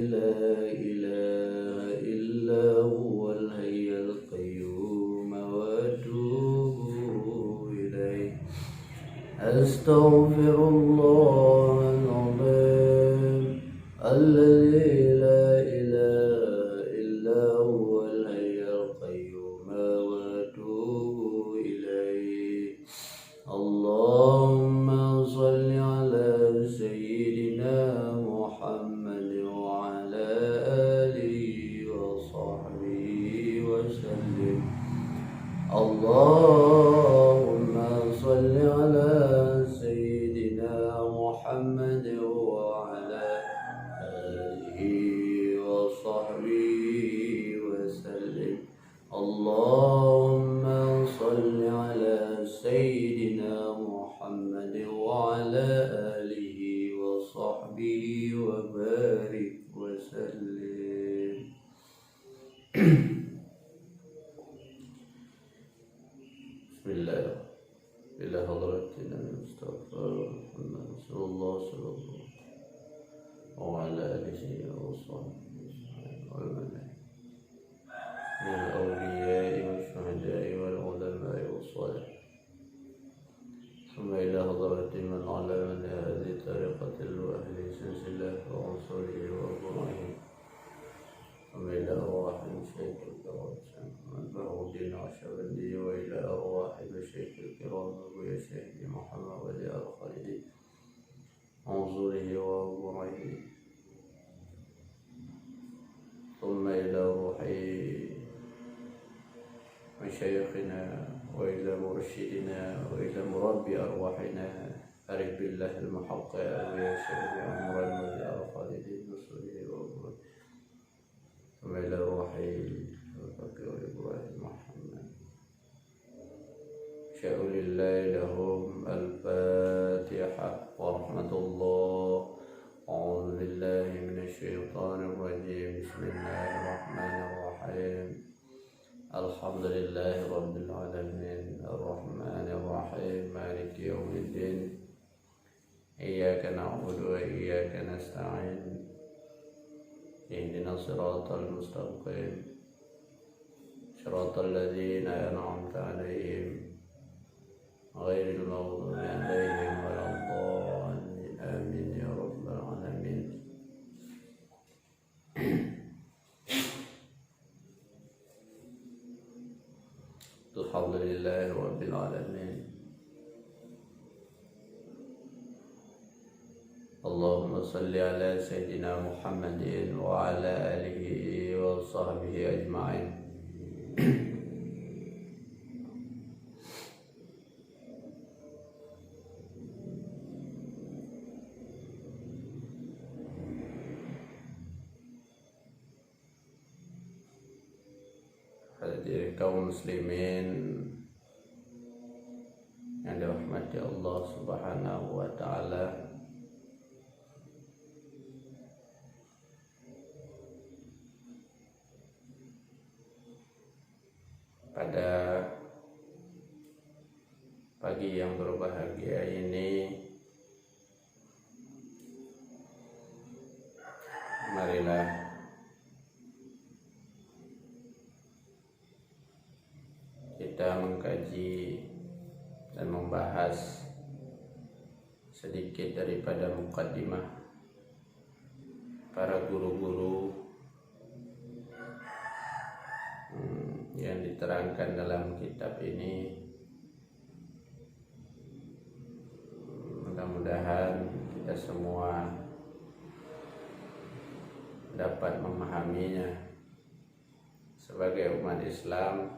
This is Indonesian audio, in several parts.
لا إله إلا هو الحي القيوم وأتوب إليه أستغفر الله العظيم الذي لا إله إلا هو الحي القيوم وأتوب إليه اللهم صل على سيدنا محمد وعلى آله وصحبه وسلم اللهم صل على سيدنا محمد وعلى آله وصحبه وسلم اللهم صل على سيدنا محمد وعلى آله وصحبه وبارك وسلم بسم الله إلى حضرتنا المصطفى محمد رسول الله صلى الله عليه وسلم وعلى آله وصحبه والملائكة من الأولياء والشهداء والعلماء والصالحين ثم إلى حضرة من علمنا هذه الطريقة وأهل سلسلة وعنصره وأبرائه ثم إلى أرواح شيخ الكرام من بهودين عشبندي وإلى أرواح مشايخ الكرام أبويا شيخ محمد ولي الخالدين عنصره وأبرائه ثم إلى روح مشايخنا وإلى مرشدنا وإلى مربي أرواحنا أرب بالله المحق أبويا شيخ عمر ولي الخالدين نصره وأبرائه ثم إلى روح الفقير إبراهيم محمد شاء لله لهم الفاتحة ورحمة الله أعوذ بالله من الشيطان الرجيم بسم الله الرحمن الرحيم الحمد لله رب العالمين الرحمن الرحيم مالك يوم الدين إياك نعبد وإياك نستعين اهدنا الصراط المستقيم صراط الذين أنعمت عليهم غير المغضوب عليهم ولا الضالين آمين يا رب العالمين الحمد لله رب العالمين اللهم صل على سيدنا محمد وعلى آله وصحبه أجمعين Hadirin kaum muslimin yang dirahmati Allah Subhanahu wa taala. Pada pagi yang berbahagia ini, marilah kita mengkaji dan membahas sedikit daripada mukaddimah para guru-guru yang diterangkan dalam kitab ini. Mudah-mudahan kita semua dapat memahaminya sebagai umat Islam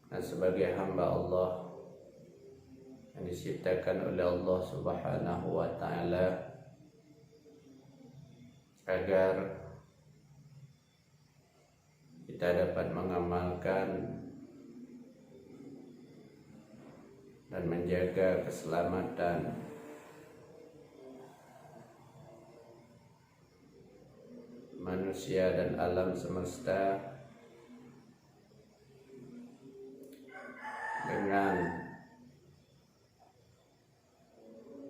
dan sebagai hamba Allah yang diciptakan oleh Allah Subhanahu wa taala, agar kita dapat mengamalkan dan menjaga keselamatan manusia dan alam semesta dengan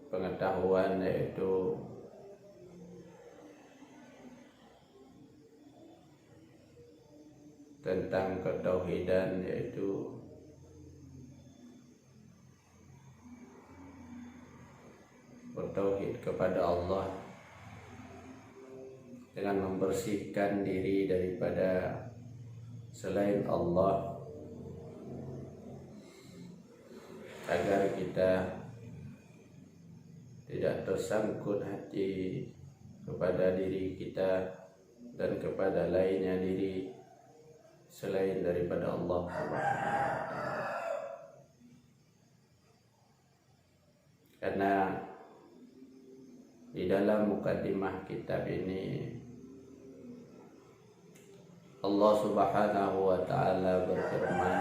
pengetahuan, yaitu tentang ketauhidan, yaitu bertauhid kepada Allah dengan membersihkan diri daripada selain Allah, agar kita tidak tersangkut hati kepada diri kita dan kepada lainnya diri selain daripada Allah Subhanahu wa Ta'ala. Karena di dalam mukadimah kitab ini Allah Subhanahu wa Ta'ala berfirman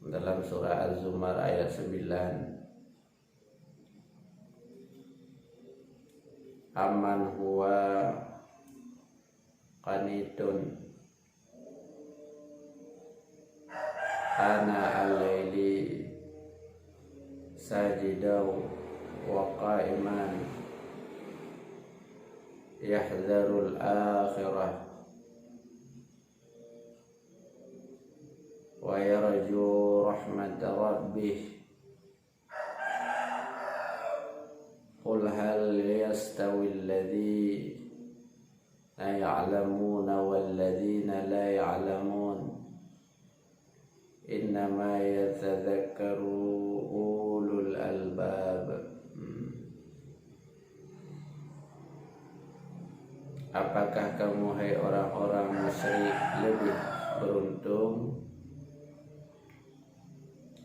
dalam surah Az-Zumar ayat 9, Amman huwa qanitun ana al-laili sajidaw wa qa'iman yahzarul akhirah wa yarju rahmat rabbih qul hal yastawi alladhi la ya'lamuna wal ladhina la ya'lamun innama yatadhakkaru ulul albab. Apakah kamu, hai orang-orang musyrik, lebih beruntung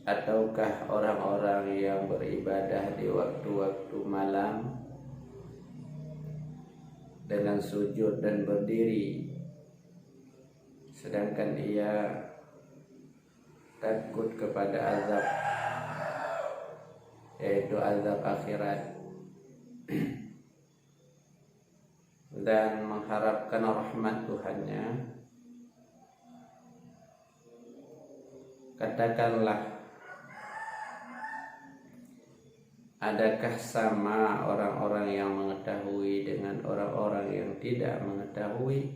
ataukah orang-orang yang beribadah di waktu-waktu malam dengan sujud dan berdiri, sedangkan ia takut kepada azab, yaitu azab akhirat, dan mengharapkan rahmat Tuhannya? Katakanlah, adakah sama orang-orang yang mengetahui dengan orang-orang yang tidak mengetahui?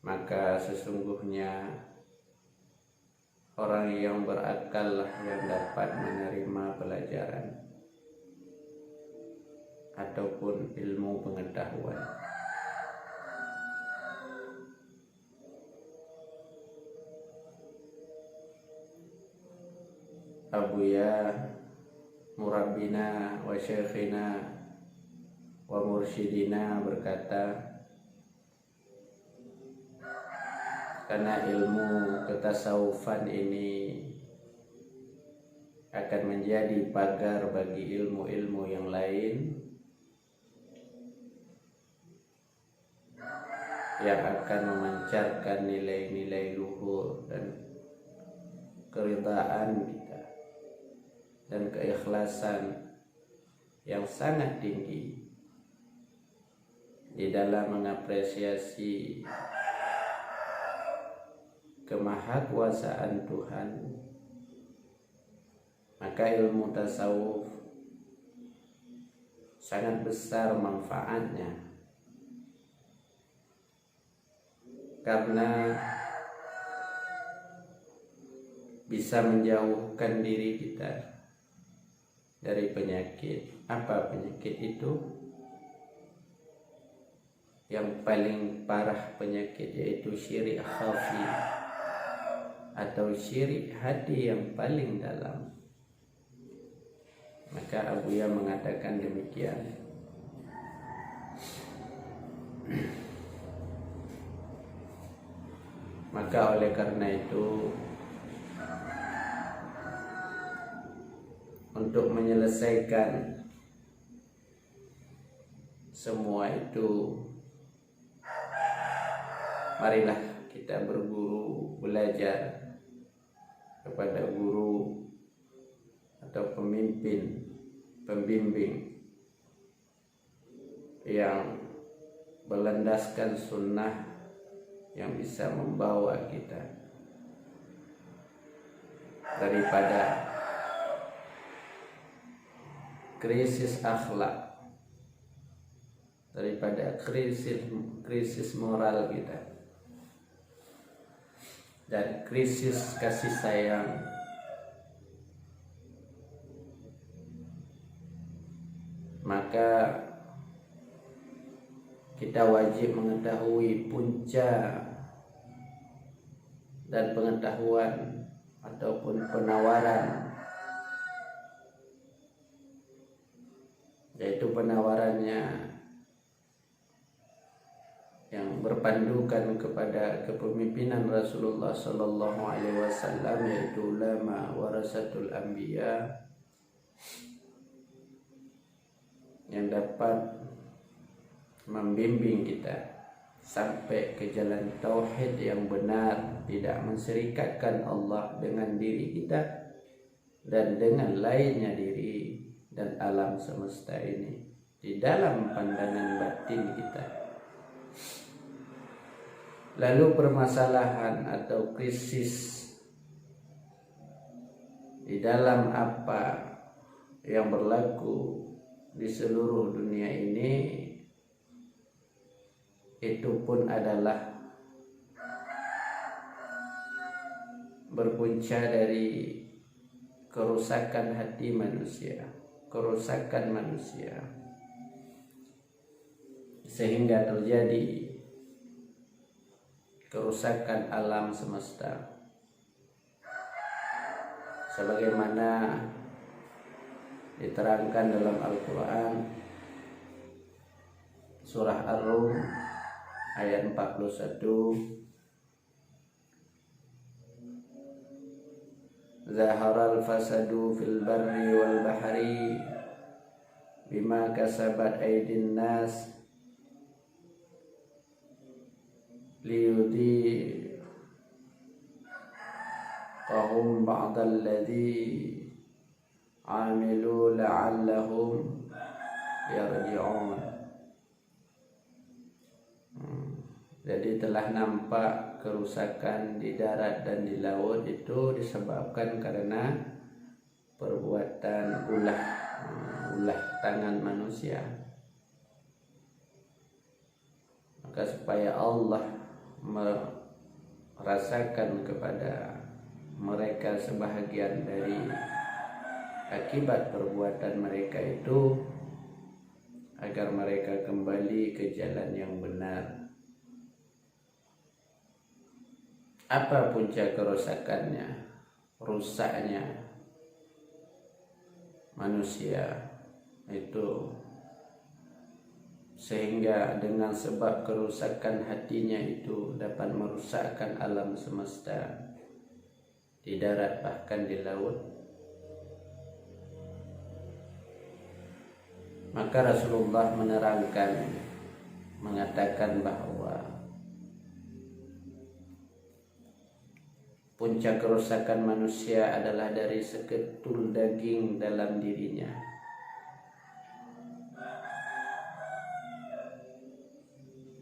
Maka sesungguhnya orang yang berakal lah yang dapat menerima pelajaran ataupun ilmu pengetahuan. Abuya murabbina wa syekhina wa mursyidina berkata, karena ilmu ketasawufan ini akan menjadi pagar bagi ilmu-ilmu yang lain yang akan memancarkan nilai-nilai luhur dan keridaan kita dan keikhlasan yang sangat tinggi di dalam mengapresiasi kemahakuasaan Tuhan. Maka ilmu tasawuf sangat besar manfaatnya, karena bisa menjauhkan diri kita dari penyakit. Apa penyakit itu? Yang paling parah penyakit yaitu syirik khafi atau syirik hati yang paling dalam. Maka Abuya mengatakan demikian. Maka oleh karena itu, untuk menyelesaikan semua itu, marilah kita berguru, belajar kepada guru atau pemimpin, pembimbing yang berlandaskan sunnah, yang bisa membawa kita daripada krisis akhlak daripada krisis moral kita dan krisis kasih sayang. Maka kita wajib mengetahui punca dan pengetahuan ataupun penawaran, yaitu penawarannya yang berpandukan kepada kepemimpinan Rasulullah Sallallahu Alaihi Wasallam, yaitu ulama warasatul anbiya, yang dapat membimbing kita sampai ke jalan tauhid yang benar, tidak menserikatkan Allah dengan diri kita dan dengan lainnya diri dan alam semesta ini di dalam pandangan batin kita. Lalu permasalahan atau krisis di dalam apa yang berlaku di seluruh dunia ini, itu pun adalah berpunca dari kerusakan hati manusia, kerusakan manusia, sehingga terjadi kerusakan alam semesta. Sebagaimana diterangkan dalam Al-Quran surah Ar-Rum ayat 41, Zaharal fasadu fil barri wal bahri bima kasabat aydin nas liyudi qahum ba'dal ladzi amilu la'allahum yarji'un. Jadi telah nampak kerusakan di darat dan di laut itu disebabkan karena perbuatan ulah tangan manusia. Maka supaya Allah merasakan kepada mereka sebahagian dari akibat perbuatan mereka itu, agar mereka kembali ke jalan yang benar. Apa punca kerusakannya, rusaknya manusia itu, sehingga dengan sebab kerusakan hatinya itu dapat merusakkan alam semesta di darat bahkan di laut. Maka Rasulullah menerangkan, mengatakan bahwa puncak kerusakan manusia adalah dari seketul daging dalam dirinya.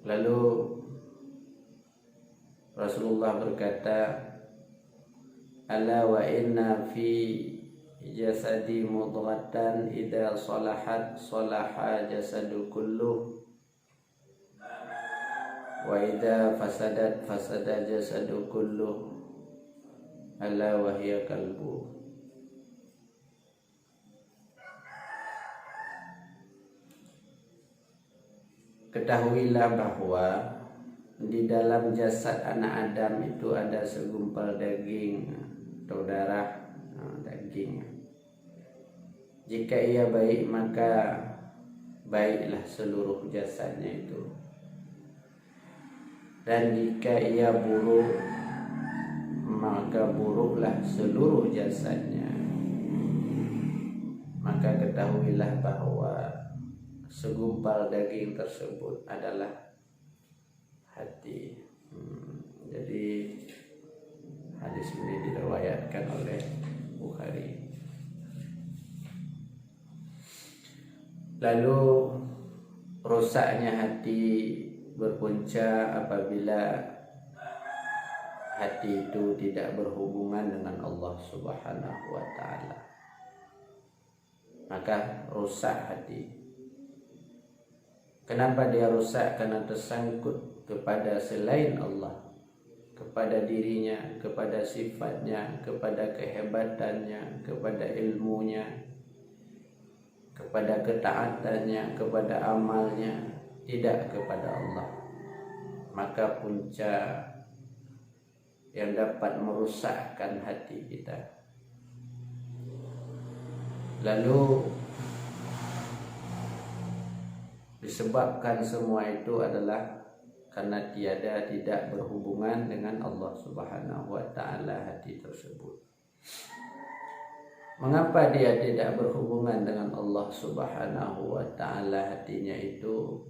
Lalu Rasulullah berkata, ala wa inna fi jasadi mudghatan idza salahat salaha jasadu kulluh wa idza fasadat fasada jasadu kulluh ala wa hiya qalbu. Ketahuilah bahwa di dalam jasad anak Adam itu ada segumpal daging atau darah, daging. Jika ia baik maka baiklah seluruh jasadnya itu, dan jika ia buruk maka buruklah seluruh jasadnya. Maka ketahuilah bahwa segumpal daging tersebut adalah hati. Jadi hadis ini diriwayatkan oleh Bukhari. Lalu rusaknya hati berpunca apabila hati itu tidak berhubungan dengan Allah Subhanahu wa ta'ala. Maka rusak hati. Kenapa dia rusak? Karena tersangkut kepada selain Allah, kepada dirinya, kepada sifatnya, kepada kehebatannya, kepada ilmunya, kepada ketaatannya, kepada amalnya, tidak kepada Allah. Maka punca yang dapat merusakkan hati kita. Lalu disebabkan semua itu adalah karena tidak berhubungan dengan Allah Subhanahu wa taala hati tersebut. Mengapa dia tidak berhubungan dengan Allah Subhanahu wa taala hatinya itu?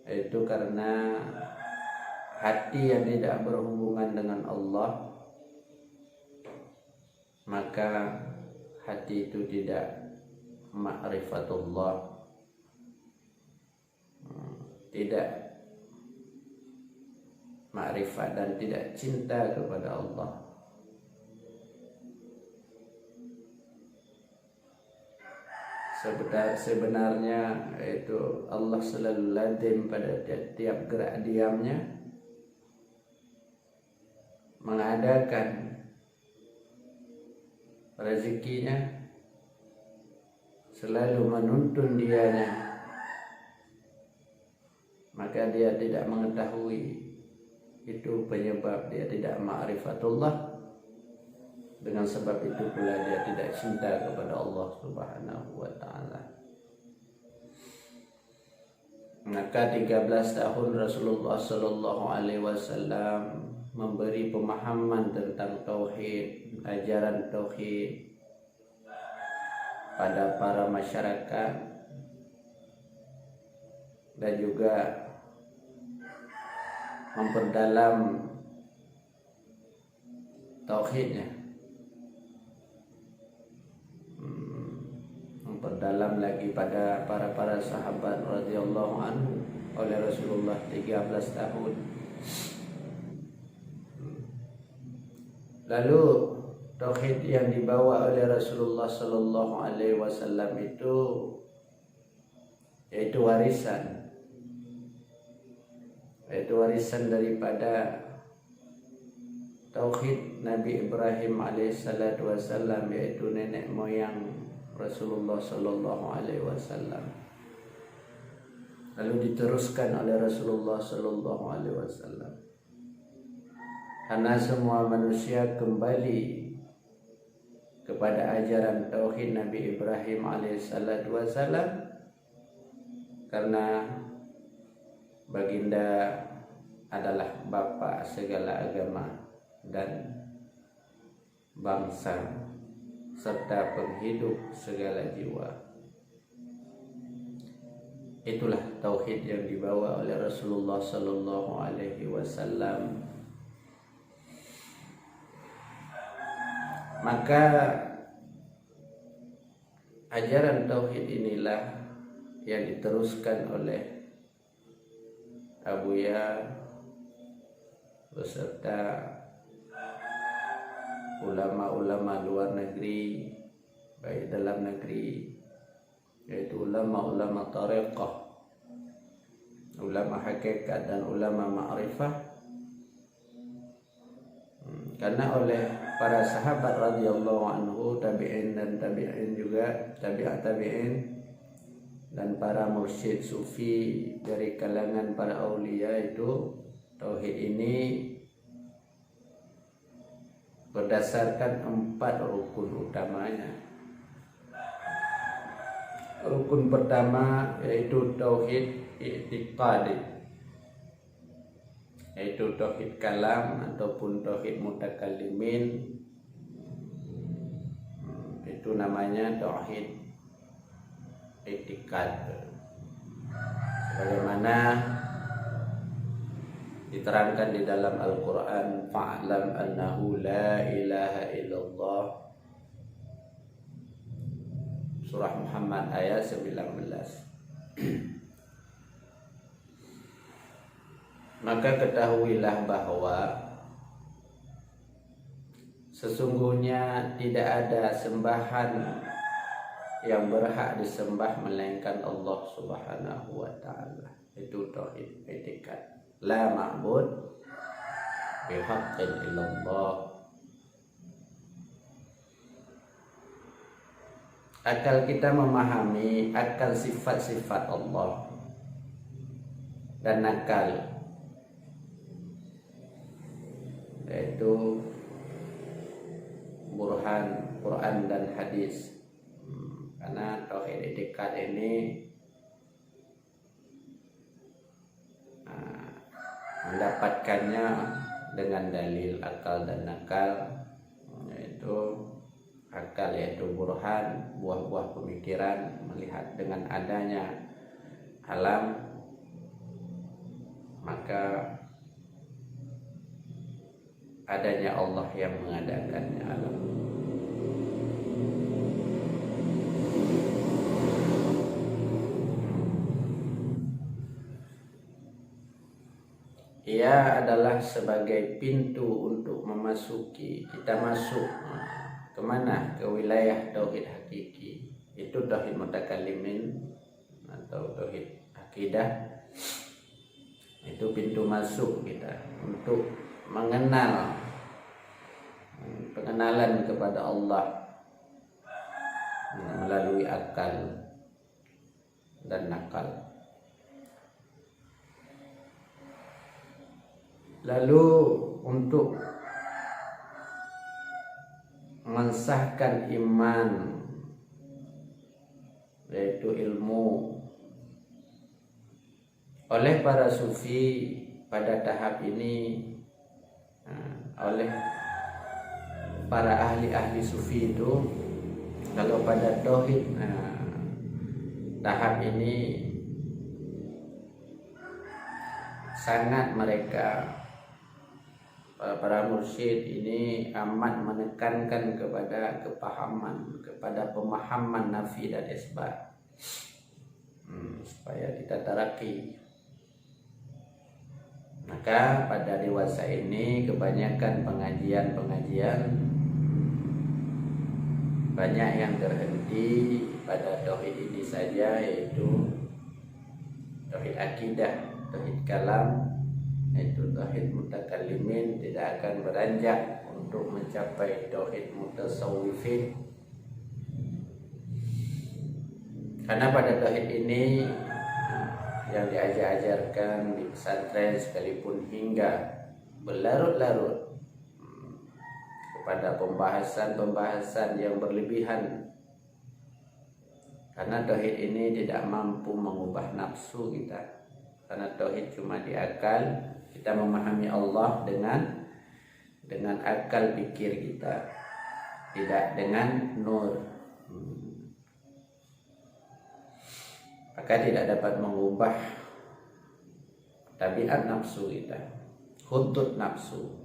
Itu karena hati yang tidak berhubungan dengan Allah, maka hati itu tidak ma'rifatullah, tidak ma'rifat dan tidak cinta kepada Allah. Sebenarnya itu Allah selalu lazim pada tiap gerak diamnya mengadakan rezekinya, selalu menuntun dianya. Maka dia tidak mengetahui itu penyebab dia tidak ma'rifatullah. Dengan sebab itu pula dia tidak cinta kepada Allah Subhanahu wa taala. Maka 13 tahun Rasulullah sallallahu alaihi wasallam memberi pemahaman tentang tauhid, ajaran tauhid pada para masyarakat, dan juga memperdalam tauhidnya, memperdalam lagi pada para sahabat radhiyallahu anhu oleh Rasulullah 13 tahun. Lalu tauhid yang dibawa oleh Rasulullah sallallahu alaihi wasallam itu yaitu warisan daripada tauhid Nabi Ibrahim alaihissalatu wassalam, yaitu nenek moyang Rasulullah sallallahu alaihi wasallam. Lalu diteruskan oleh Rasulullah sallallahu alaihi wasallam. Karena semua manusia kembali kepada ajaran tauhid Nabi Ibrahim alaihissalatu wassalam, karena baginda adalah bapa segala agama dan bangsa serta penghidup segala jiwa. Itulah tauhid yang dibawa oleh Rasulullah sallallahu alaihi wasallam. Maka ajaran tauhid inilah yang diteruskan oleh Abuya beserta ulama-ulama luar negeri, baik dalam negeri, yaitu ulama-ulama tariqah, ulama hakikat dan ulama ma'rifah. Karena oleh para sahabat radhiyallahu anhu, tabi'in dan tabi'in juga, tabi'in dan para mursyid sufi dari kalangan para aulia, itu tauhid ini berdasarkan 4 rukun utamanya. Rukun pertama yaitu tauhid i'tiqadi, yaitu tauhid kalam ataupun tauhid mutakallimin. Itu namanya tauhid i'tiqad, sebagaimana diterangkan di dalam Al-Quran, fa'lam annahu la ilaha illallah, surah Muhammad ayat 19. Maka ketahuilah bahwa sesungguhnya tidak ada sembahan yang berhak disembah melainkan Allah Subhanahu wa taala. Itu tauhid etikat. La ma'bud bihaqqin illallah. Akal kita memahami akal sifat-sifat Allah dan nakal, yaitu burhan Quran dan hadis. Karena tauhid etikat ini mendapatkannya dengan dalil akal dan nakal, yaitu akal yaitu burhan, buah-buah pemikiran, melihat dengan adanya alam maka adanya Allah yang mengadakannya alam. Ia adalah sebagai pintu untuk memasuki, kita masuk kemana? Ke wilayah tauhid hakiki. Itu tauhid mutakallimin atau tauhid akidah. Itu pintu masuk kita untuk mengenal, pengenalan kepada Allah melalui akal dan nakal. Lalu untuk mensahkan iman, yaitu ilmu, oleh para sufi pada tahap ini, oleh para ahli-ahli sufi itu, kalau pada tauhid tahap ini sangat mereka, para mursyid ini amat menekankan kepada kepahaman, kepada pemahaman nafi dan isbat, supaya kita taraki. Maka pada dewasa ini kebanyakan pengajian banyak yang terhenti pada tauhid ini saja, yaitu tauhid akidah, tauhid kalam, yaitu tauhid mutakallimin, tidak akan beranjak untuk mencapai tauhid mutasawwifin. Karena pada tauhid ini yang diajarkan di pesantren sekalipun hingga berlarut-larut kepada pembahasan yang berlebihan, karena tauhid ini tidak mampu mengubah nafsu kita. Karena tauhid cuma di akal, kita memahami Allah dengan akal pikir kita, tidak dengan nur. Maka tidak dapat mengubah tabiat nafsu kita, hudud nafsu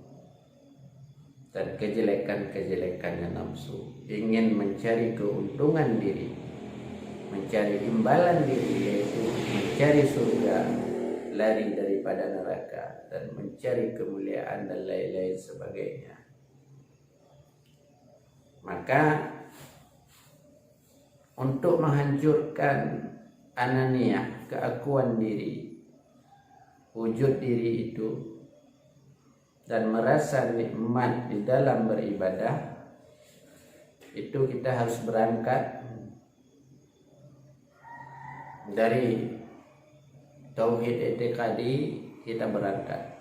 dan kejelekan-kejelekannya nafsu. Ingin mencari keuntungan diri, mencari imbalan diri, yaitu mencari surga, lari daripada neraka, dan mencari kemuliaan dan lain-lain sebagainya. Maka untuk menghancurkan ananiyah, keakuan diri, wujud diri itu, dan merasa nikmat di dalam beribadah, itu kita harus berangkat dari tauhid i'tiqadi. Kita berangkat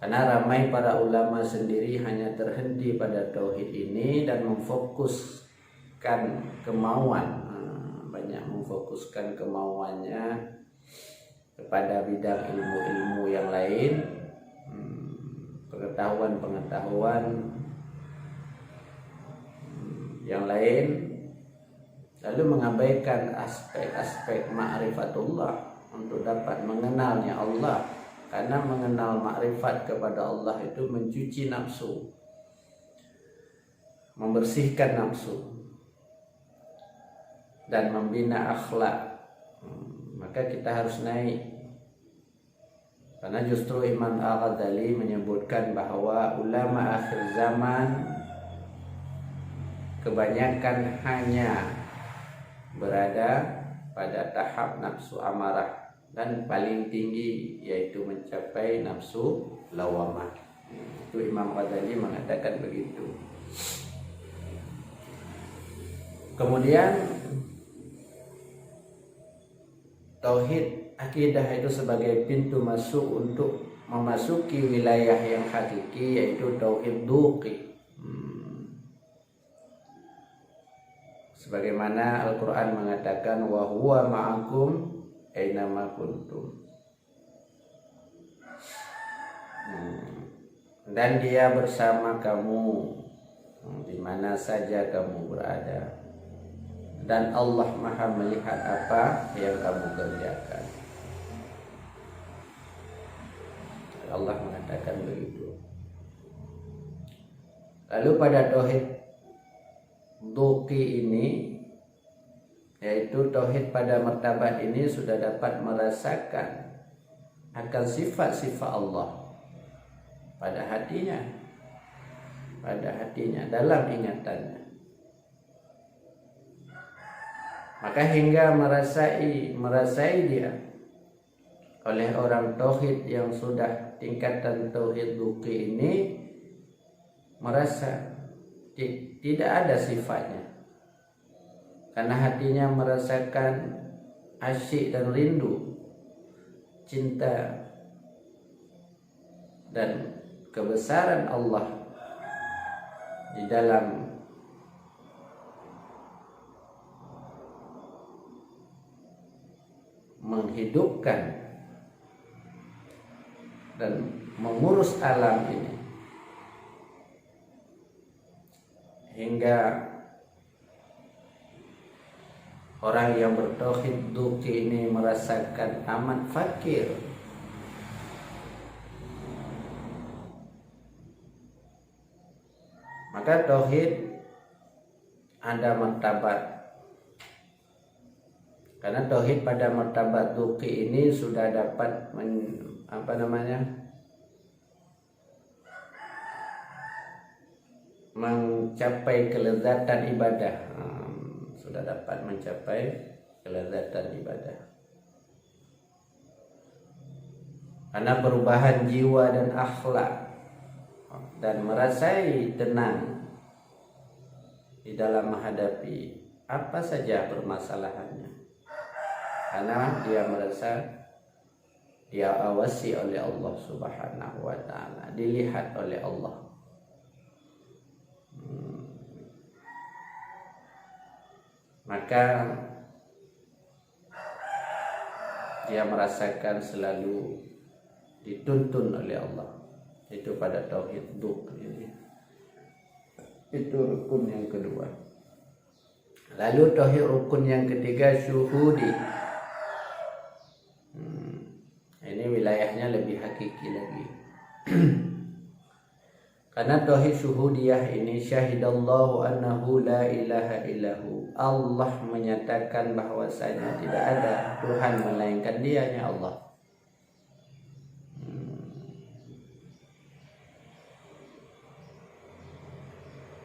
karena ramai para ulama sendiri hanya terhenti pada tauhid ini dan memfokuskan kemauan, banyak memfokuskan kemauannya kepada bidang ilmu-ilmu yang lain, pengetahuan yang lain, lalu mengabaikan aspek-aspek ma'rifatullah untuk dapat mengenalnya Allah. Karena mengenal makrifat kepada Allah itu mencuci nafsu, membersihkan nafsu, dan membina akhlak. Maka kita harus naik. Karena justru Imam Al-Ghazali menyebutkan bahwa ulama akhir zaman kebanyakan hanya berada pada tahap nafsu amarah, dan paling tinggi yaitu mencapai nafsu lawamah. Itu Imam Ghazali mengatakan begitu. Kemudian tauhid akidah itu sebagai pintu masuk untuk memasuki wilayah yang hakiki, yaitu tauhid duqi. Sebagaimana Al-Quran mengatakan wa huwa ma'akum ainama kuntum. Dan dia bersama kamu di mana saja kamu berada, dan Allah Maha melihat apa yang kamu kerjakan. Allah mengatakan begitu. Lalu pada tauhid duqi ini, yaitu tauhid pada martabat ini, sudah dapat merasakan akan sifat-sifat Allah pada hatinya, dalam ingatannya. Maka hingga merasai dia oleh orang tauhid yang sudah tingkatan tauhid duqi ini, merasa tidak ada sifatnya, karena hatinya merasakan asyik dan rindu, cinta dan kebesaran Allah di dalam menghidupkan dan mengurus alam ini, hingga orang yang bertauhid duqi ini merasakan amat fakir. Maka tauhid ada martabat, karena tauhid pada martabat duqi ini sudah dapat mencapai kelezatan ibadah. Sudah dapat mencapai kelezatan ibadah, karena perubahan jiwa dan akhlak, dan merasai tenang di dalam menghadapi apa saja permasalahannya, karena dia merasa dia awasi oleh Allah Subhanahu wa ta'ala, dilihat oleh Allah. Maka dia merasakan selalu dituntun oleh Allah. Itu pada tauhid duq ini. Itu rukun yang kedua. Lalu tauhid rukun yang ketiga, syuhudi. Ini wilayahnya lebih hakiki lagi. Karena tauhid syuhudiyah ini, syahidallahu annahu la ilaha illahu, Allah menyatakan bahwasanya tidak ada Tuhan melainkan Dianya Allah.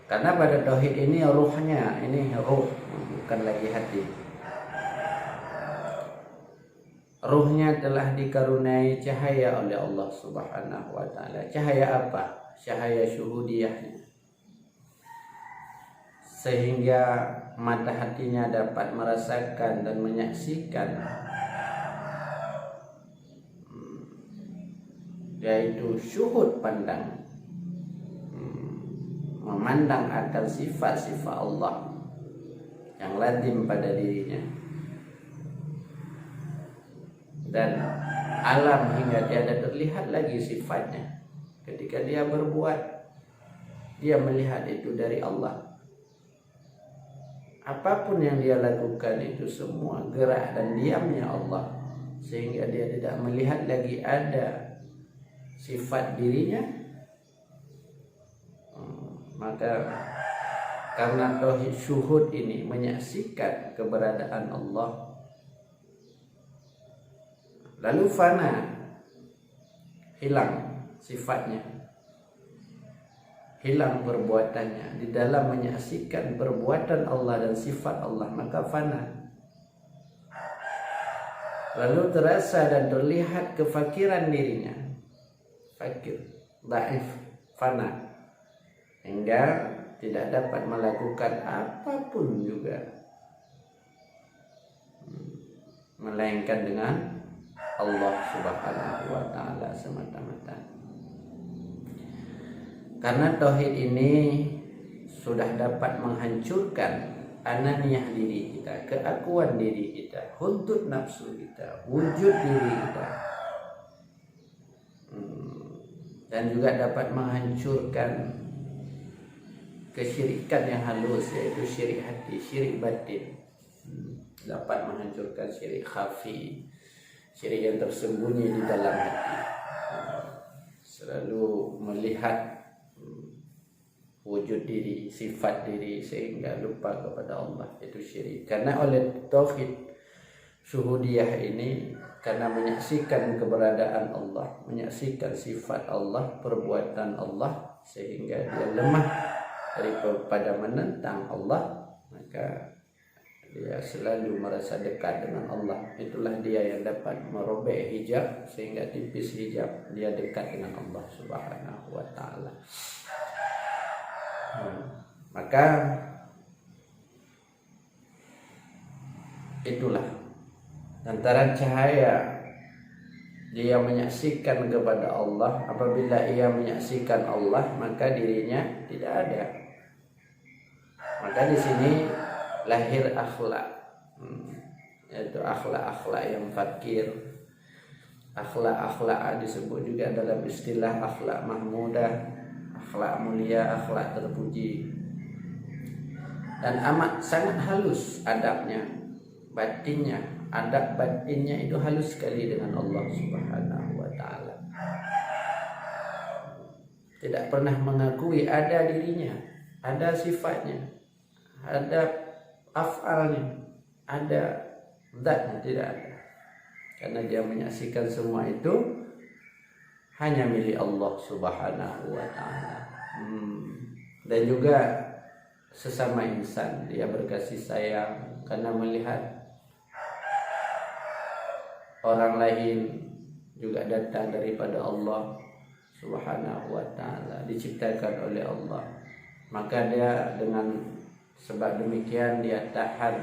Karena pada tauhid ini ruhnya, ini ruh, bukan lagi hati. Ruhnya telah dikaruniai cahaya oleh Allah Subhanahu wa ta'ala. Cahaya apa? Cahaya syuhudiyahnya, sehingga mata hatinya dapat merasakan dan menyaksikan, yaitu syuhud pandang, memandang akan sifat-sifat Allah yang lazim pada dirinya, dan alam hingga tiada terlihat lagi sifatnya. Ketika dia berbuat, dia melihat itu dari Allah. Apapun yang dia lakukan itu semua gerak dan diamnya Allah, sehingga dia tidak melihat lagi ada sifat dirinya. Maka karena tauhid syuhud ini menyaksikan keberadaan Allah, lalu fana, hilang sifatnya, hilang perbuatannya di dalam menyaksikan perbuatan Allah dan sifat Allah, maka fana. Lalu terasa dan terlihat kefakiran dirinya, fakir, dhaif, fana, hingga tidak dapat melakukan apapun juga melainkan dengan Allah Subhanahu wa taala semata-mata. Karena tauhid ini sudah dapat menghancurkan ananiyah diri kita, keakuan diri kita, huddud nafsu kita, wujud diri kita, dan juga dapat menghancurkan kesyirikan yang halus, yaitu syirik hati, syirik batin, dapat menghancurkan syirik khafi, syirik yang tersembunyi di dalam hati, selalu melihat wujud diri, sifat diri sehingga lupa kepada Allah, itu syirik. Karena oleh tauhid syuhudiyah ini, karena menyaksikan keberadaan Allah, menyaksikan sifat Allah, perbuatan Allah, sehingga dia lemah daripada menentang Allah, maka dia selalu merasa dekat dengan Allah. Itulah dia yang dapat merobek hijab, sehingga tipis hijab, dia dekat dengan Allah Subhanahu wa taala. Maka itulah antara cahaya dia menyaksikan kepada Allah. Apabila ia menyaksikan Allah, maka dirinya tidak ada. Maka di sini lahir akhlak, yaitu akhlak-akhlak yang fakir. Akhlak-akhlak disebut juga dalam istilah akhlak mahmudah, akhlak mulia, akhlak terpuji, dan amat sangat halus adabnya, batinnya, adab batinnya itu halus sekali dengan Allah Subhanahu wa taala. Tidak pernah mengakui ada dirinya, ada sifatnya, ada af'alnya, ada zatnya, tidak ada. Karena dia menyaksikan semua itu hanya milik Allah Subhanahu wa taala. Dan juga sesama insan dia berkasih sayang karena melihat orang lain juga datang daripada Allah Subhanahu wa taala, diciptakan oleh Allah. Maka dia dengan sebab demikian dia tahan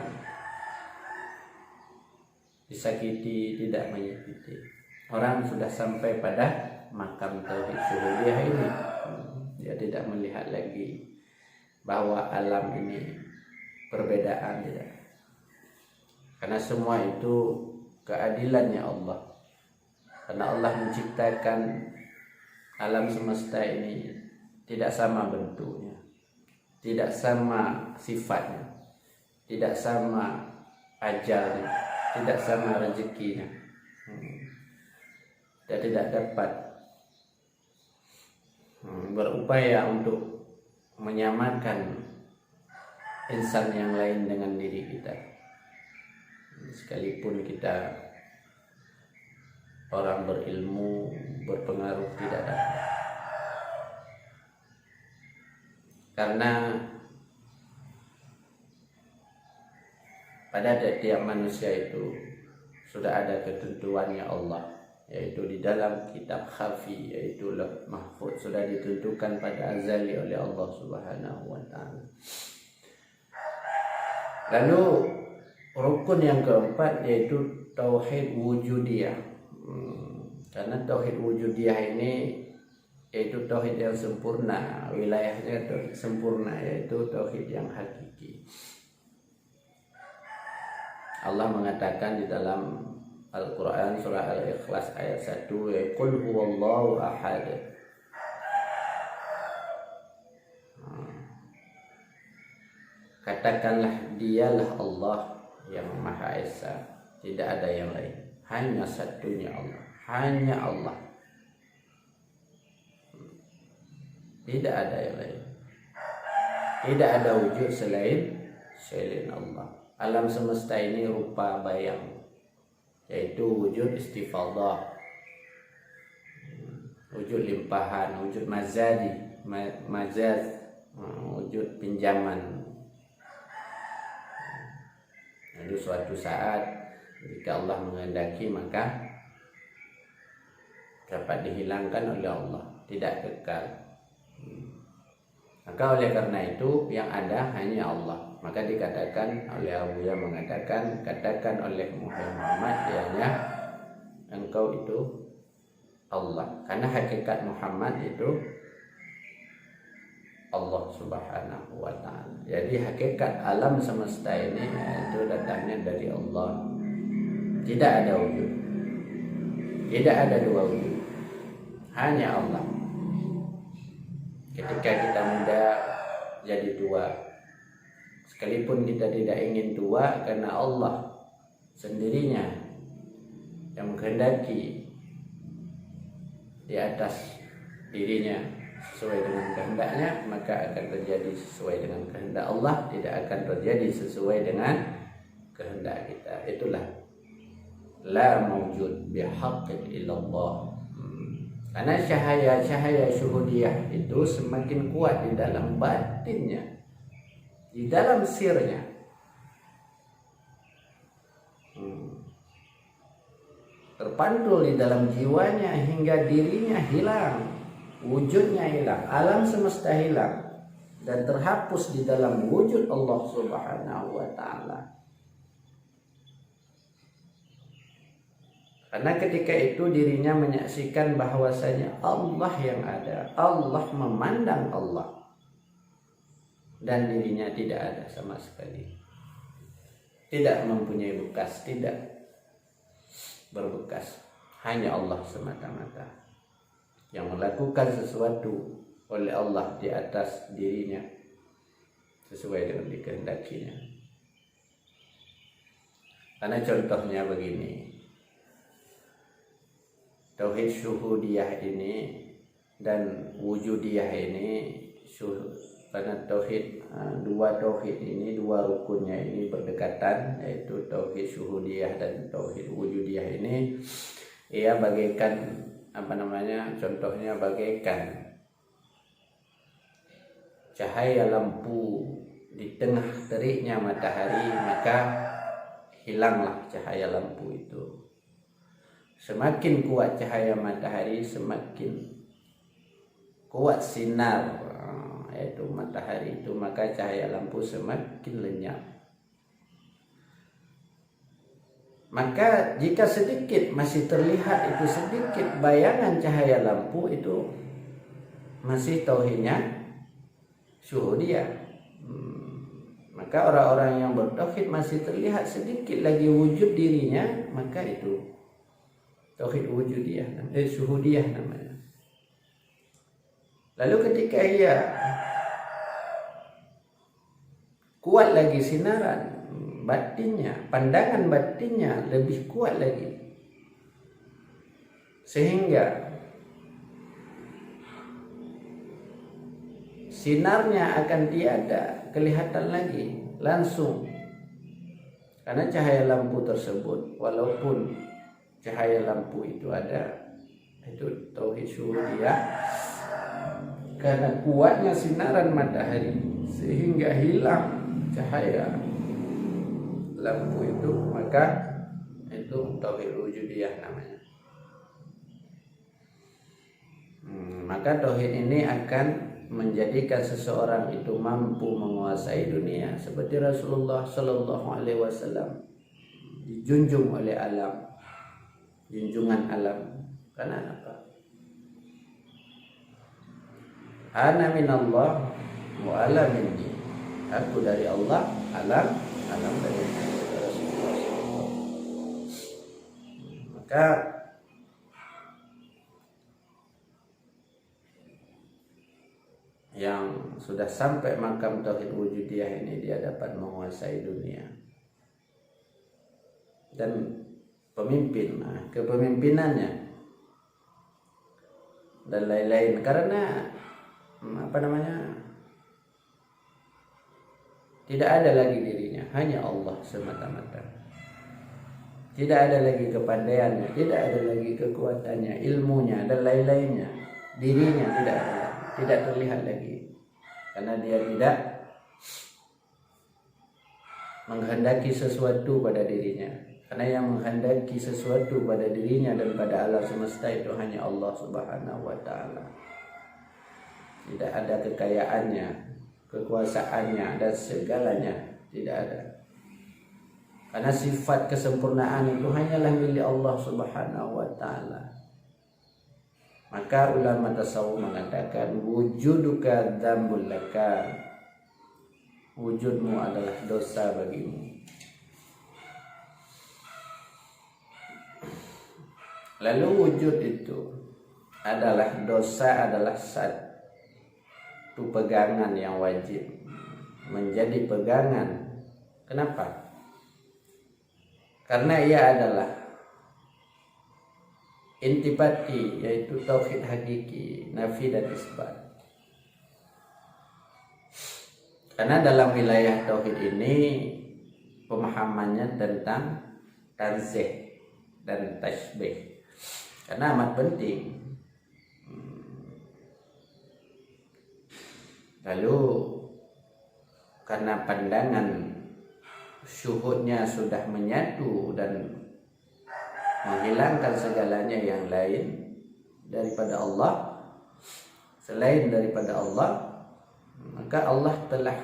disakiti, tidak menyakiti. Orang sudah sampai pada makam tauhid syuhudiyah ini, dia tidak melihat lagi bahwa alam ini perbedaan, tidak. Karena semua itu keadilannya Allah. Karena Allah menciptakan alam semesta ini tidak sama bentuknya, tidak sama sifatnya, tidak sama ajalnya, tidak sama rezekinya. Dia tidak dapat berupaya untuk menyamakan insan yang lain dengan diri kita. Sekalipun kita orang berilmu, berpengaruh, tidak dapat. Karena pada tiap manusia itu sudah ada ketentuannya Allah, yaitu di dalam kitab khafi, yaitu Lauh Mahfuz, sudah ditentukan pada azali oleh Allah Subhanahu wa taala. Lalu rukun yang keempat yaitu tauhid wujudiyah. Karena tauhid wujudiyah ini yaitu tauhid yang sempurna, wilayahnya tauhid sempurna, yaitu tauhid yang hakiki. Allah mengatakan di dalam Al-Quran surah Al-Ikhlas ayat 1, Qul huwallahu ahad. Katakanlah dialah Allah yang Maha Esa, tidak ada yang lain, hanya satunya Allah, hanya Allah, tidak ada yang lain, tidak ada wujud selain Allah. Alam semesta ini rupa bayang, yaitu wujud istifadah, wujud limpahan, wujud mazadi, majaz, wujud pinjaman. Lalu suatu saat jika Allah menghendaki maka dapat dihilangkan oleh Allah, tidak kekal. Maka oleh karena itu yang ada hanya Allah. Maka dikatakan oleh Abu Ya mengatakan, katakan oleh Muhammad dianya engkau itu Allah. Karena hakikat Muhammad itu Allah Subhanahu wa ta'ala. Jadi hakikat alam semesta ini itu datangnya dari Allah. Tidak ada wujud. Tidak ada dua wujud. Hanya Allah. Ketika kita muda jadi dua. Sekalipun kita tidak ingin dua, karena Allah sendirinya yang menghendaki di atas dirinya sesuai dengan kehendaknya, maka akan terjadi sesuai dengan kehendak Allah, tidak akan terjadi sesuai dengan kehendak kita. Itulah la mawjud bihaqqin illallah. Karena cahaya syuhudiyah itu semakin kuat di dalam batinnya, di dalam sirnya. Terpantul di dalam jiwanya hingga dirinya hilang, wujudnya hilang, alam semesta hilang, dan terhapus di dalam wujud Allah Subhanahu wa ta'ala. Karena ketika itu dirinya menyaksikan bahwasanya Allah yang ada, Allah memandang Allah, dan dirinya tidak ada sama sekali, tidak mempunyai bekas, tidak berbekas, hanya Allah semata-mata yang melakukan sesuatu oleh Allah di atas dirinya sesuai dengan dikehendakinya. Karena contohnya begini, tauhid syuhudiyah ini dan wujudiyah ini, karena tauhid, dua tauhid ini, dua rukunnya ini berdekatan, yaitu tauhid syuhudiyah dan tauhid wujudiyah ini, ia bagaikan contohnya bagaikan cahaya lampu di tengah teriknya matahari, maka hilanglah cahaya lampu itu. Semakin kuat cahaya matahari, semakin kuat sinar, yaitu matahari itu, maka cahaya lampu semakin lenyap. Maka jika sedikit masih terlihat itu sedikit bayangan cahaya lampu, itu masih tauhidnya syuhudiyah. Maka orang-orang yang bertauhid masih terlihat sedikit lagi wujud dirinya, maka itu tauhid wujudiyah, syuhudiyah namanya. Lalu ketika ia kuat lagi sinaran batinnya, pandangan batinnya lebih kuat lagi, sehingga sinarnya akan tiada kelihatan lagi langsung. Karena cahaya lampu tersebut, walaupun cahaya lampu itu ada, itu tauhid syuhudiyah, karena kuatnya sinaran matahari sehingga hilang cahaya lampu itu, maka itu tauhid wujudiyah namanya. Maka tauhid ini akan menjadikan seseorang itu mampu menguasai dunia, seperti Rasulullah Shallallahu Alaihi Wasallam dijunjung oleh alam, junjungan alam. Karena apa? Ana minallah wa ala minni. Aku dari Allah, alam dari Rasulullah. Maka yang sudah sampai makam tauhid wujudiyah ini, dia dapat menguasai dunia. Dan pemimpin, kepemimpinannya dan lain-lain, karena tidak ada lagi dirinya, hanya Allah semata-mata. Tidak ada lagi kepandaiannya, tidak ada lagi kekuatannya, ilmunya dan lain-lainnya. Dirinya tidak ada lagi. tidak terlihat lagi, karena dia tidak menghendaki sesuatu pada dirinya. Karena yang menghendaki sesuatu pada dirinya dan pada alam semesta itu hanya Allah Subhanahu wa Ta'ala. Tidak ada kekayaannya, kekuasaannya, dan segalanya, tidak ada. Karena sifat kesempurnaan itu hanyalah milik Allah Subhanahu wa Ta'ala. Maka ulama tasawuf mengatakan wujuduka dzambul laka, wujudmu adalah dosa bagimu. Lalu wujud itu adalah dosa, adalah satu pegangan yang wajib menjadi pegangan. Kenapa? Karena ia adalah intipati, yaitu tauhid hakiki, nafi dan isbat. Karena dalam wilayah tauhid ini pemahamannya tentang tanzih dan tasbih, karena amat penting. Lalu karena pandangan syuhudnya sudah menyatu dan menghilangkan segalanya yang lain daripada Allah, selain daripada Allah, maka Allah telah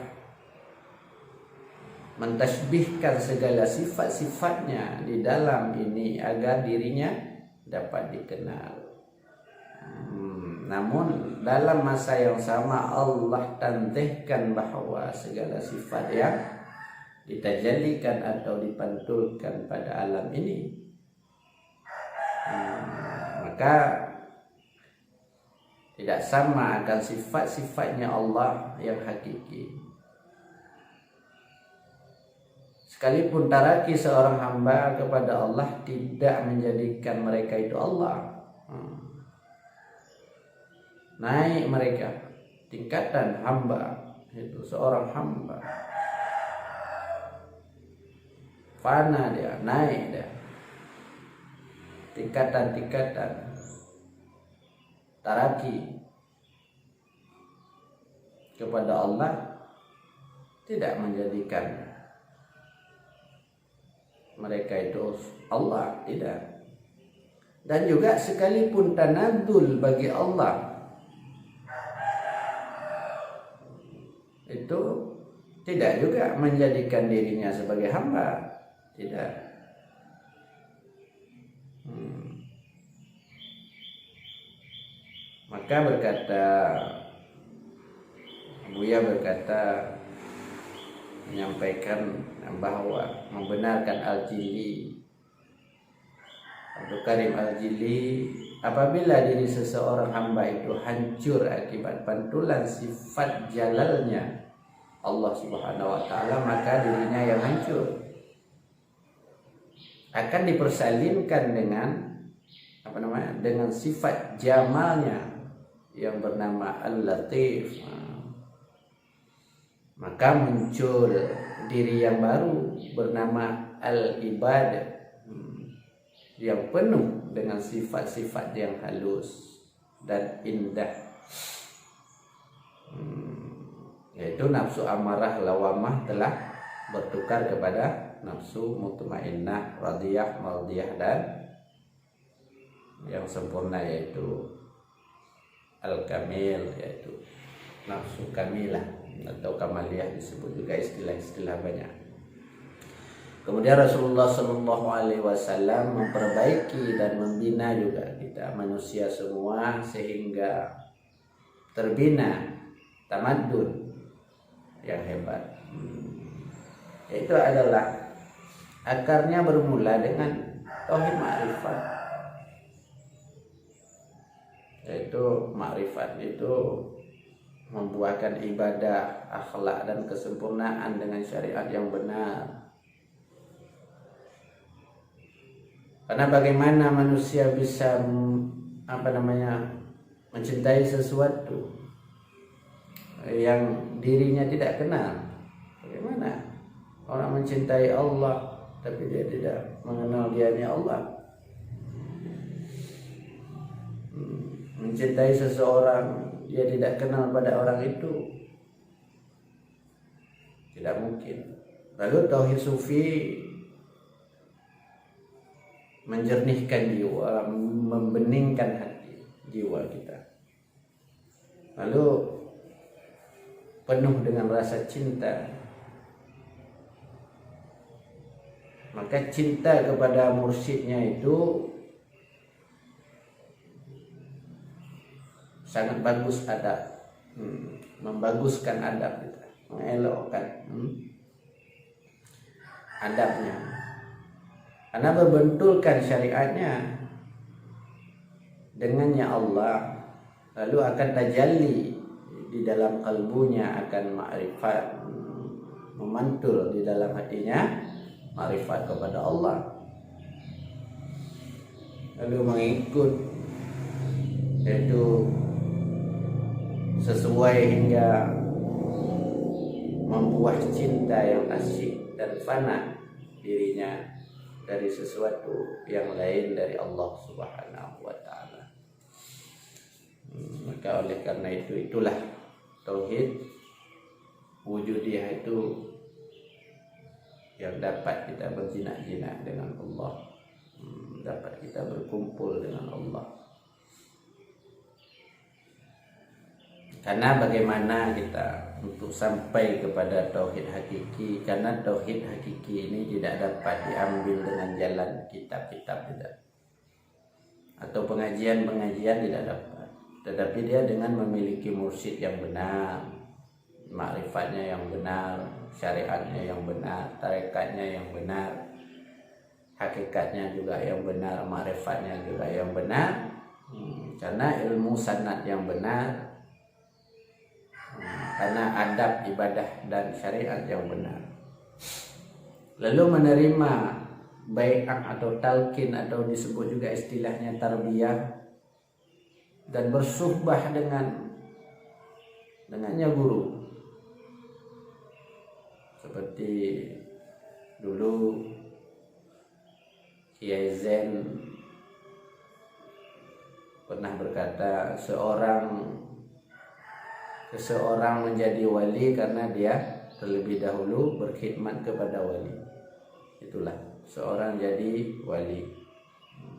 mentasbihkan segala sifat-sifatnya di dalam ini agar dirinya dapat dikenal. Namun dalam masa yang sama Allah tantihkan bahwa segala sifat yang ditajallikan atau dipantulkan pada alam ini, maka tidak sama akan sifat-sifatnya Allah yang hakiki. Sekalipun taraki seorang hamba kepada Allah tidak menjadikan mereka itu Allah. Naik mereka tingkatan hamba, itu seorang hamba, fana dia, naik dia tingkatan-tingkatan taraki kepada Allah, tidak menjadikan mereka itu Allah, tidak. Dan juga sekalipun tanadzul bagi Allah itu tidak juga menjadikan dirinya sebagai hamba, tidak. Maka Buya berkata, menyampaikan bahwa membenarkan Al-Jili, Abdul Karim Al-Jili, apabila diri seseorang hamba itu hancur akibat pantulan sifat jalalnya Allah Subhanahu wa Ta'ala, maka dirinya yang hancur akan dipersalinkan dengan dengan sifat jamalnya yang bernama Al-Latif. Maka muncul diri yang baru bernama Al-Ibad, yang penuh dengan sifat-sifat yang halus dan indah, yaitu nafsu amarah lawamah telah bertukar kepada nafsu mutmainnah, radiyah, mardiyah, dan yang sempurna yaitu al-kamil, yaitu nafsu kamilah atau kamaliyah, disebut juga istilah-istilah banyak. Kemudian Rasulullah Shallallahu Alaihi Wasallam memperbaiki dan membina juga kita manusia semua sehingga terbina tamadun yang hebat. Itu adalah akarnya bermula dengan tauhid ma'rifat. Yaitu ma'rifat itu membuahkan ibadah, akhlak, dan kesempurnaan dengan syariat yang benar. Karena bagaimana manusia bisa mencintai sesuatu yang dirinya tidak kenal? Bagaimana orang mencintai Allah tapi dia tidak mengenal dianya Allah? Mencintai seseorang dia tidak kenal pada orang itu, tidak mungkin. Lalu tauhid sufi menjernihkan jiwa, membeningkan hati jiwa kita, lalu penuh dengan rasa cinta. Maka cinta kepada mursyidnya itu sangat bagus adab, membaguskan adab kita, mengelokkan adabnya, karena berbentulkan syariatnya dengannya Allah, lalu akan tajalli di dalam kalbunya, akan ma'rifat, memantul di dalam hatinya ma'rifat kepada Allah, lalu mengikut, yaitu sesuai hingga membuah cinta yang asyik dan fana dirinya dari sesuatu yang lain dari Allah Subhanahu wa ta'ala. Maka oleh karena itulah tauhid wujudiyah itu yang dapat kita berjinak-jinak dengan Allah, dapat kita berkumpul dengan Allah. Karena bagaimana kita untuk sampai kepada tauhid hakiki? Karena tauhid hakiki ini tidak dapat diambil dengan jalan kitab-kitab tidak, atau pengajian-pengajian tidak dapat, tetapi dia dengan memiliki mursyid yang benar, ma'rifatnya yang benar, syariatnya yang benar, tarekatnya yang benar, hakikatnya juga yang benar, ma'rifatnya juga yang benar, karena ilmu sanad yang benar, karena adab ibadah dan syariat yang benar. Lalu menerima bai'ah atau talqin, atau disebut juga istilahnya tarbiyah, dan bersuhbah dengannya guru. Seperti dulu Kiai Zain pernah berkata, seseorang menjadi wali karena dia terlebih dahulu berkhidmat kepada wali. Itulah seorang jadi wali,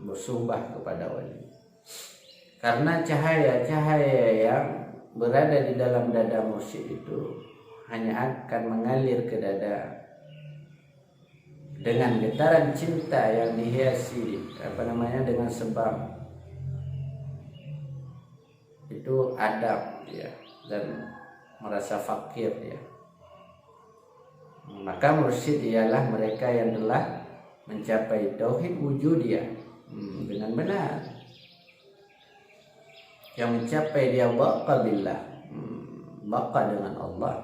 bersuhbah kepada wali. Karena cahaya-cahaya yang berada di dalam dada mursyid itu hanya akan mengalir ke dada dengan getaran cinta yang dihiasi dengan sebab itu adab ya, dan merasa fakir ya. Maka mursyid ialah mereka yang telah mencapai tauhid wujudiyah dengan benar, yang mencapai dia baqa billah, baqa dengan Allah,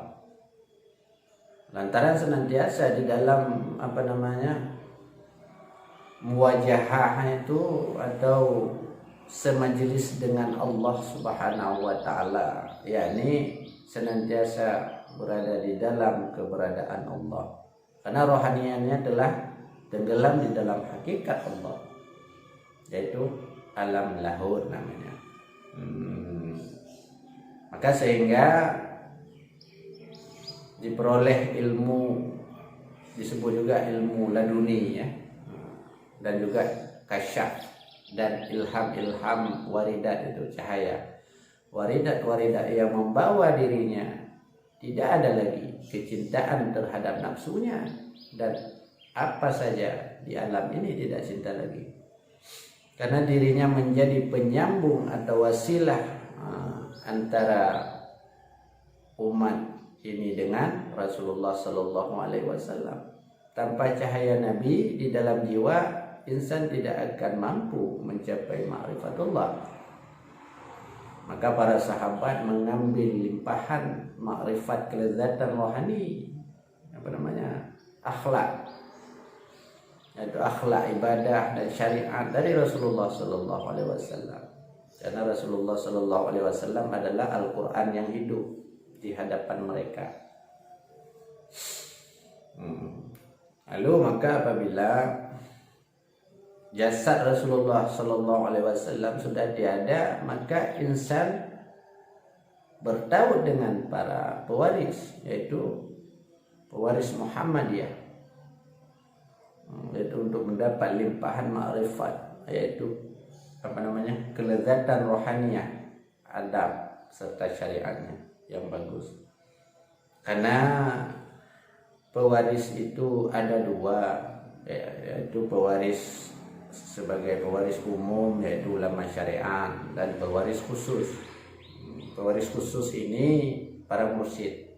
lantaran senantiasa di dalam muwajahah itu atau semajlis dengan Allah Subhanahu wa ta'ala, yakni senantiasa berada di dalam keberadaan Allah, karena rohaniannya telah tenggelam di dalam hakikat Allah, yaitu alam lahud namanya. Maka sehingga diperoleh ilmu, disebut juga ilmu laduni ya, dan juga kasyaf dan ilham waridat, itu cahaya waridat yang membawa dirinya tidak ada lagi kecintaan terhadap nafsunya, dan apa saja di alam ini tidak cinta lagi, karena dirinya menjadi penyambung atau wasilah antara umat ini dengan Rasulullah Sallallahu Alaihi Wasallam. Tanpa cahaya Nabi di dalam jiwa, insan tidak akan mampu mencapai ma'rifatullah. Maka para sahabat mengambil limpahan ma'rifat kelezatan rohani, akhlak, yaitu akhlak ibadah dan syariat dari Rasulullah Sallallahu Alaihi Wasallam. Karena Rasulullah Sallallahu Alaihi Wasallam adalah Al-Quran yang hidup di hadapan mereka. Lalu maka apabila jasad Rasulullah Sallallahu Alaihi Wasallam sudah tiada, maka insan bertaut dengan para pewaris, yaitu pewaris Muhammadiyah, yaitu untuk mendapat limpahan ma'rifat, yaitu kelezatan rohaniah, adab serta syariatnya yang bagus. Karena pewaris itu ada dua, yaitu pewaris sebagai pewaris umum, yaitu ulama syariat, dan pewaris khusus. Pewaris khusus ini para mursyid,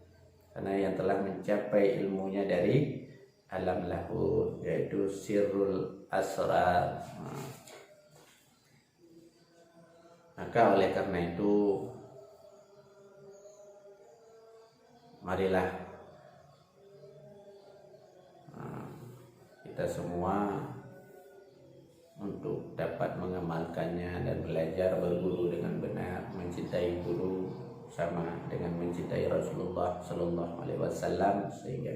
karena yang telah mencapai ilmunya dari alam lahud, yaitu sirrul asrar. Maka oleh karena itu, marilah kita semua untuk dapat mengamalkannya dan belajar berguru dengan benar, mencintai guru sama dengan mencintai Rasulullah Sallallahu Alaihi Wasallam, sehingga